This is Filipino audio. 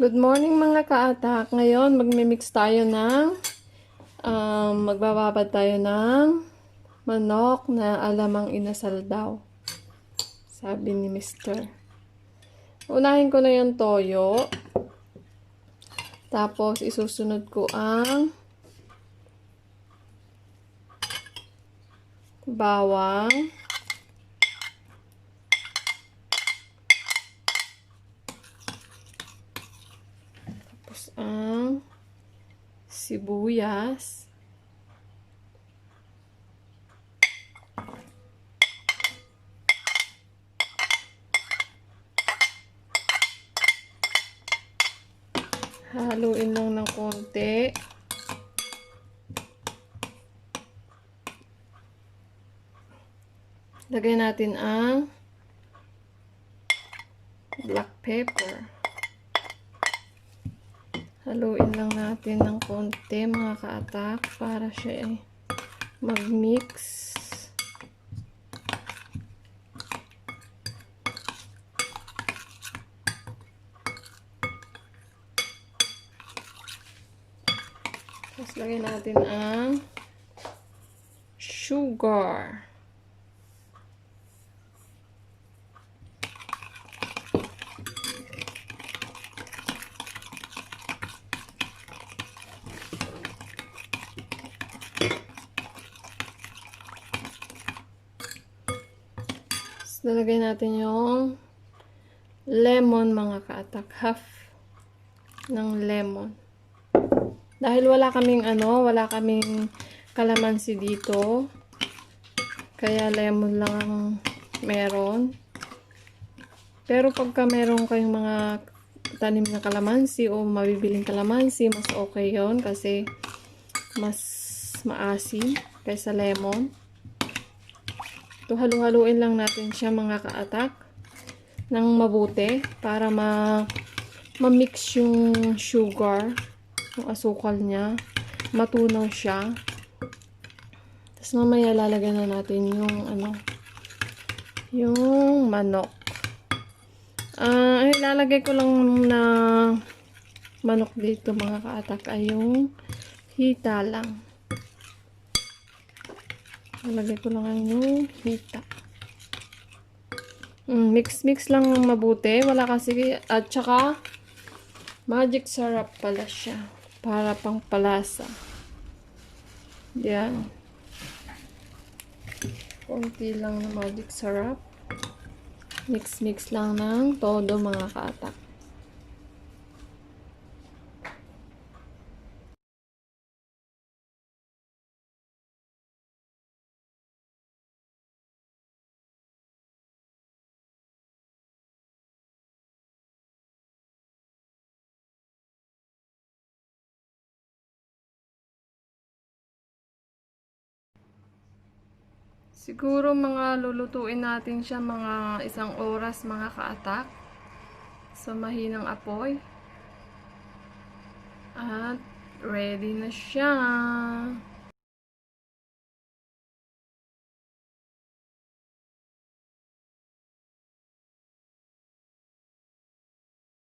Good morning mga kaatak. Ngayon magmi-mix tayo ng magbababad tayo ng manok na alamang inasal daw. Sabi ni Mr. Unahin ko na yung toyo. Tapos isusunod ko ang bawang. Tapos ang sibuyas. Haluin lang ng konti. Lagay natin ang black pepper. Haluin lang natin ng konti mga kaatak para siya ay mag-mix. Tapos lagay natin ang sugar. Lalagay natin yung lemon mga kaatak. Half ng lemon. Dahil wala kaming kalamansi dito. Kaya lemon lang ang meron. Pero pagka meron kayong mga tanim na kalamansi o mabibiling kalamansi, mas okay yon kasi mas maasim kaysa lemon. So, halu-haluin lang natin siya mga kaatak ng mabuti para ma-mix yung sugar, yung asukal niya, matunaw siya. Tapos mamaya lalagyan na natin yung manok. Ilalagay ko lang na manok dito mga kaatak ay yung hita lang. Nalagay ko lang yung hita. Mix lang mabuti. Wala kasi, at saka magic syrup pala siya. Para pang palasa. Yan. Konti lang na magic syrup. Mix lang ng todo mga kaatak. Siguro mga lulutuin natin siya mga 1 oras mga kaatak sa mahinang apoy. At ready na siya.